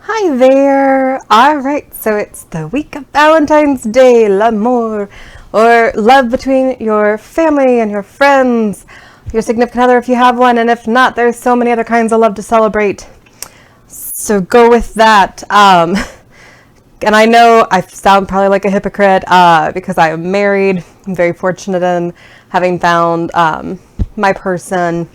Hi there! Alright, so it's the week of Valentine's Day, l'amour, or love between your family and your friends, your significant other if you have one, and if not, there's so many other kinds of love to celebrate. So go with that. And I know I sound probably like a hypocrite because I am married. I'm very fortunate in having found my person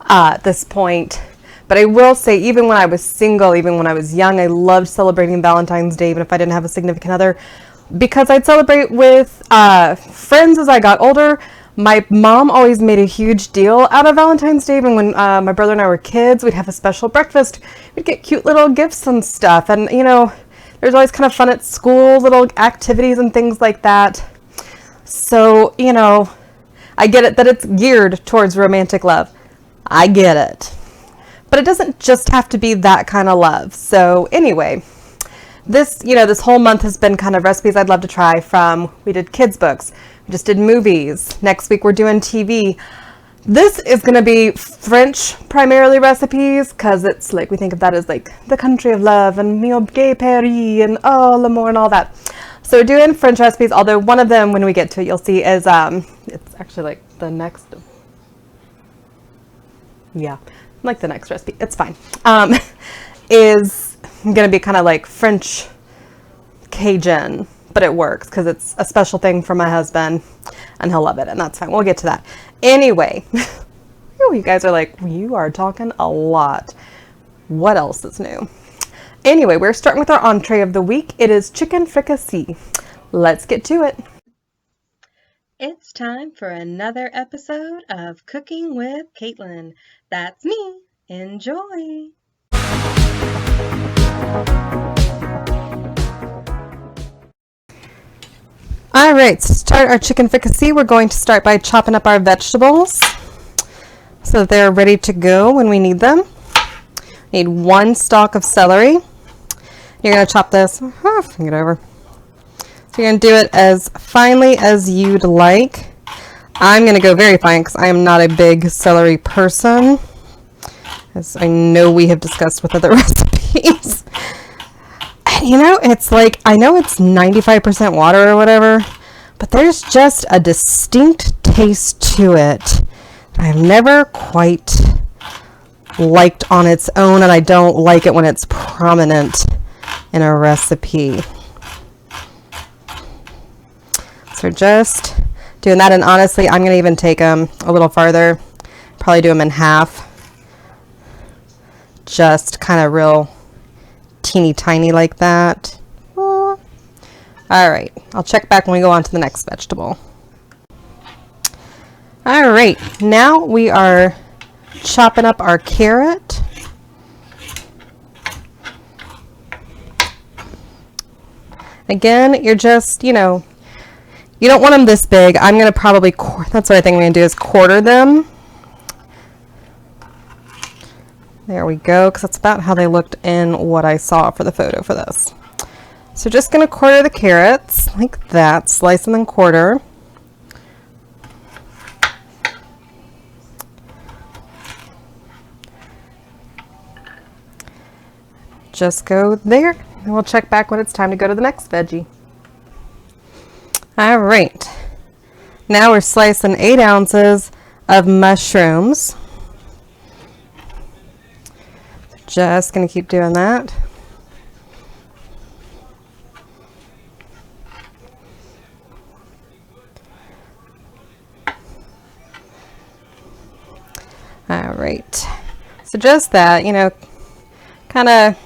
at this point. But I will say, even when I was single, even when I was young, I loved celebrating Valentine's Day, even if I didn't have a significant other, because I'd celebrate with friends as I got older. My mom always made a huge deal out of Valentine's Day. Even when my brother and I were kids, we'd have a special breakfast. We'd get cute little gifts and stuff. And, you know, there's always kind of fun at school, little activities and things like that. So, you know, I get it that it's geared towards romantic love. I get it. But it doesn't just have to be that kind of love. So anyway, this whole month has been kind of recipes I'd love to try from. We did kids books. We just did movies. Next week we're doing TV. This is going to be French primarily recipes because it's like we think of that as like the country of love and Mio Gay Paris and oh, l'amour and all that. So we're doing French recipes, although one of them, when we get to it, you'll see is it's actually like the next. Yeah. Like the next recipe, it's fine, is going to be kind of like French Cajun, but it works because it's a special thing for my husband and he'll love it, and that's fine. We'll get to that. Anyway, you guys are like, you are talking a lot. What else is new? Anyway, we're starting with our entree of the week. It is chicken fricassee. Let's get to it. It's time for another episode of Cooking with Kaitlin. That's me. Enjoy. All right, to start our chicken fricassee, we're going to start by chopping up our vegetables so that they're ready to go when we need them. Need 1 stalk of celery. You're going to chop this, get over. So you're going to do it as finely as you'd like. I'm going to go very fine because I am not a big celery person, as I know we have discussed with other recipes. And you know, it's like, I know it's 95% water or whatever, but there's just a distinct taste to it I've never quite liked on its own, and I don't like it when it's prominent in a recipe. So just doing that, and honestly, I'm going to even take them a little farther, probably do them in half, just kind of real teeny tiny like that. All right, I'll check back when we go on to the next vegetable. All right, now we are chopping up our carrot. Again, you're just, you know, you don't want them this big. I'm going to probably, that's what I think I'm going to do, is quarter them. There we go, because that's about how they looked in what I saw for the photo for this. So just going to quarter the carrots like that, slice and then quarter. Just go there, and we'll check back when it's time to go to the next veggie. All right, now we're slicing 8 ounces of mushrooms. Just going to keep doing that. All right, so just that, you know, kind of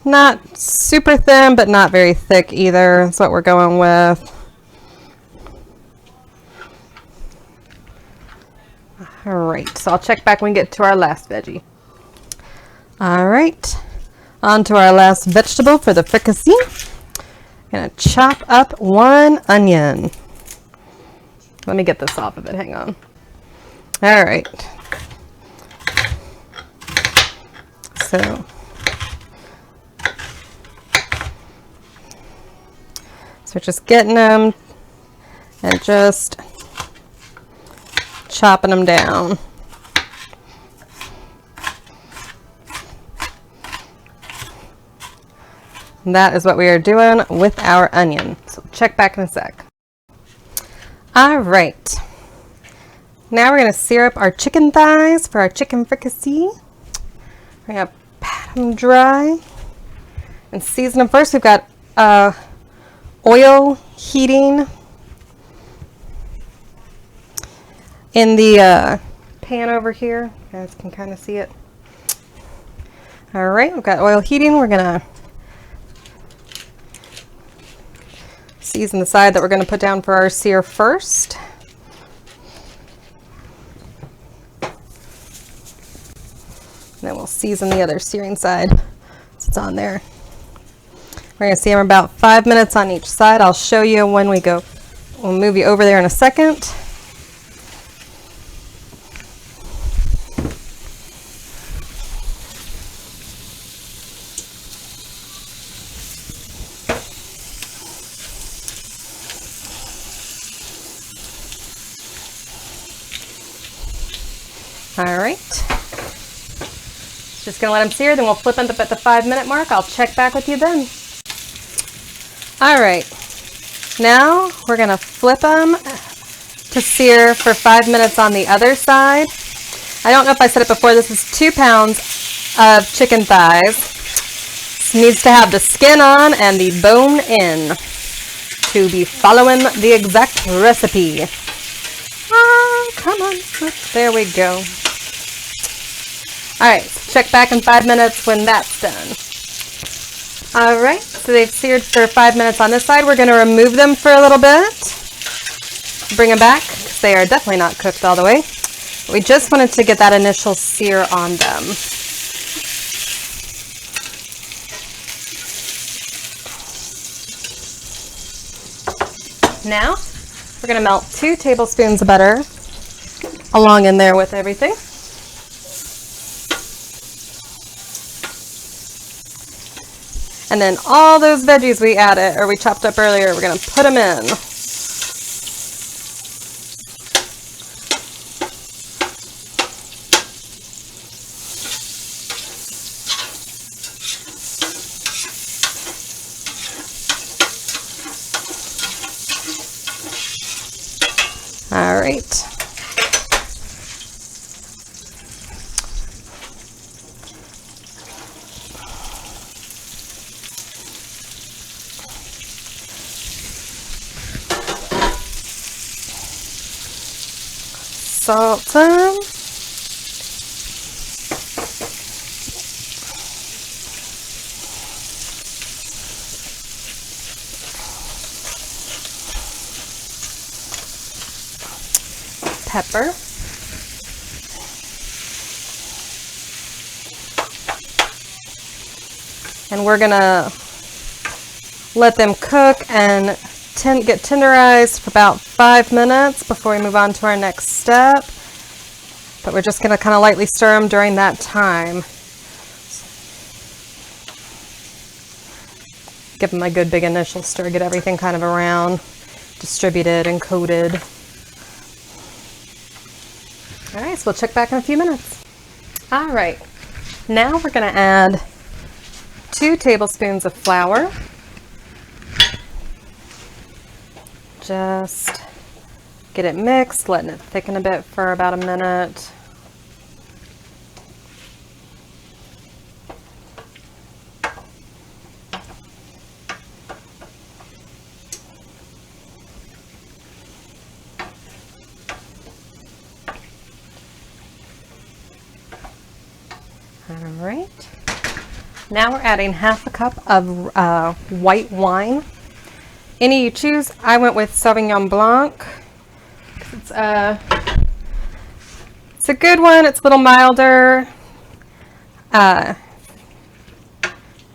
not super thin, but not very thick either. That's what we're going with. All right, so I'll check back when we get to our last veggie. All right, on to our last vegetable for the fricassee. Gonna chop up 1 onion. Let me get this off of it, hang on. All right. So we're just getting them and just chopping them down. That is what we are doing with our onion. So check back in a sec. All right. Now we're going to sear up our chicken thighs for our chicken fricassee. We're going to pat them dry and season them. First, we've got oil heating in the pan over here. You guys can kind of see it. All right, we've got oil heating. We're going to season the side that we're going to put down for our sear first. And then we'll season the other searing side so it's on there. We're going to sear about 5 minutes on each side. I'll show you when we go. We'll move you over there in a second. All right. Just gonna let them sear, then we'll flip them up at the 5-minute mark. I'll check back with you then. All right, now we're gonna flip them to sear for 5 minutes on the other side. I don't know if I said it before, this is 2 pounds of chicken thighs. This needs to have the skin on and the bone in to be following the exact recipe. Ah, come on, there we go. All right, check back in 5 minutes when that's done. All right, so they've seared for 5 minutes on this side. We're going to remove them for a little bit. Bring them back because they are definitely not cooked all the way. We just wanted to get that initial sear on them. Now, we're going to melt 2 tablespoons of butter along in there with everything. And then all those veggies we added, or we chopped up earlier, we're going to put them in. All right. Salt them. Pepper. And we're gonna let them cook and get tenderized for about 5 minutes before we move on to our next step. But we're just going to kind of lightly stir them during that time. Give them a good big initial stir, get everything kind of around, distributed and coated. All right, so we'll check back in a few minutes. All right, now we're going to add 2 tablespoons of flour. Just get it mixed, letting it thicken a bit for about a minute. All right. Now we're adding half a cup of white wine. Any you choose. I went with Sauvignon Blanc. It's a good one. It's a little milder in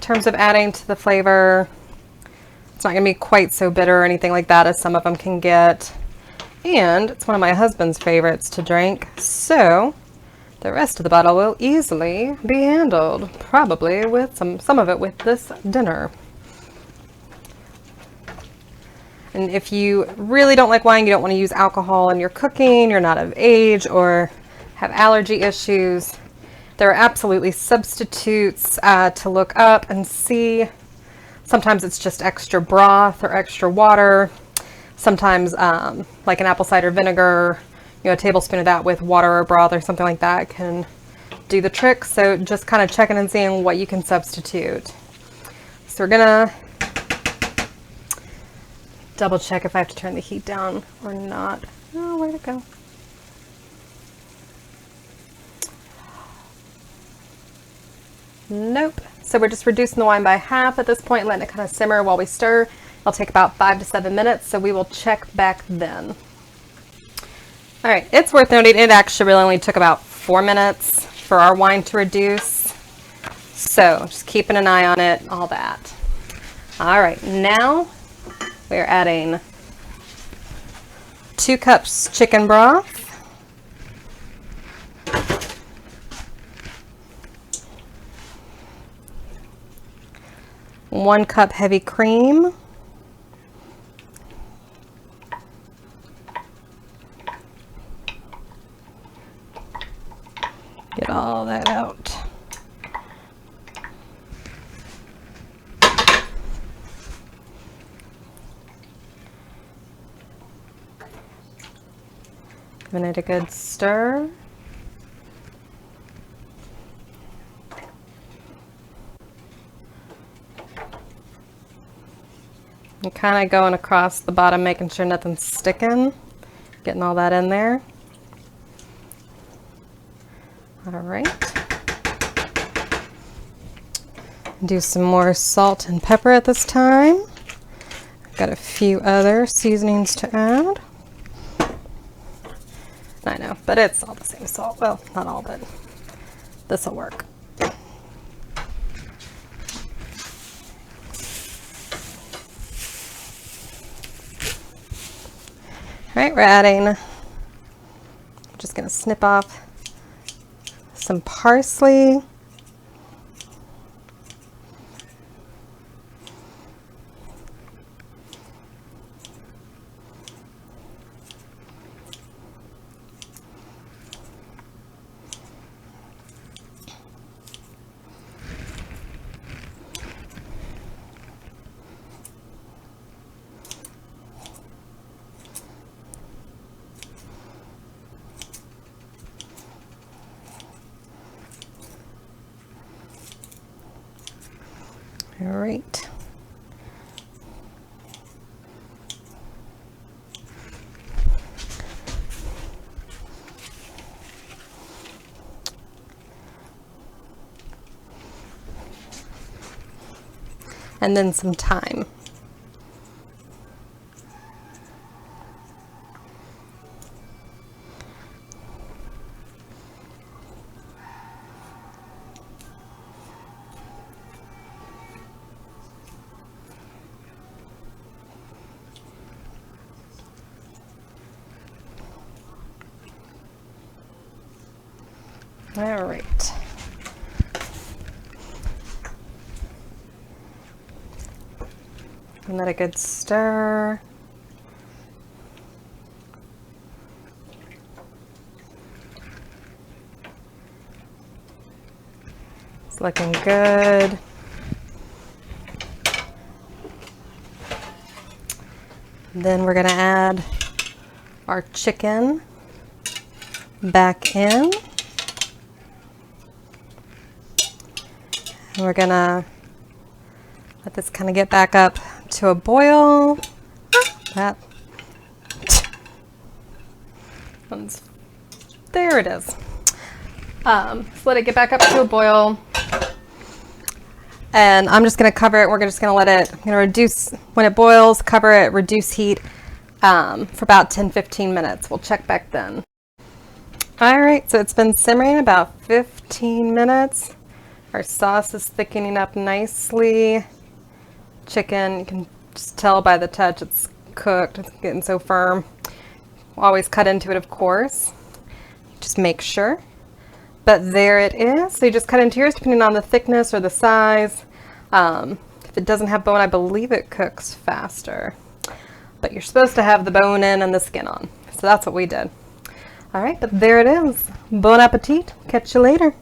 terms of adding to the flavor. It's not going to be quite so bitter or anything like that as some of them can get. And it's one of my husband's favorites to drink. So the rest of the bottle will easily be handled, probably with some of it with this dinner. And if you really don't like wine, you don't want to use alcohol in your cooking, you're not of age or have allergy issues, there are absolutely substitutes to look up and see. Sometimes it's just extra broth or extra water. Sometimes like an apple cider vinegar, a tablespoon of that with water or broth or something like that can do the trick. So just kind of checking and seeing what you can substitute. So we're gonna double check if I have to turn the heat down or not. Oh, where'd it go? Nope. So we're just reducing the wine by half at this point, letting it kind of simmer while we stir. It'll take about 5 to 7 minutes, so we will check back then. All right, it's worth noting it actually really only took about 4 minutes for our wine to reduce. So just keeping an eye on it, all that. All right, now we're adding 2 cups chicken broth, 1 cup heavy cream, get all that out. Giving it a good stir. And kind of going across the bottom, making sure nothing's sticking, getting all that in there. All right. Do some more salt and pepper at this time. I've got a few other seasonings to add. I know, but it's all the same salt. Well, not all, but this will work. All right, we're adding, I'm just gonna snip off some parsley. All right. And then some thyme. All right. Give that a good stir. It's looking good. Then we're gonna add our chicken back in. And we're gonna let this kind of get back up to a boil. That one's, there it is. So let it get back up to a boil. And I'm just gonna cover it. We're just gonna let it, reduce, when it boils, cover it, reduce heat for about 10-15 minutes. We'll check back then. All right, so it's been simmering about 15 minutes. Our sauce is thickening up nicely. Chicken, you can just tell by the touch it's cooked. It's getting so firm. We'll always cut into it, of course. Just make sure. But there it is. So you just cut into yours depending on the thickness or the size. If it doesn't have bone, I believe it cooks faster. But you're supposed to have the bone in and the skin on. So that's what we did. All right, but there it is. Bon appetit. Catch you later.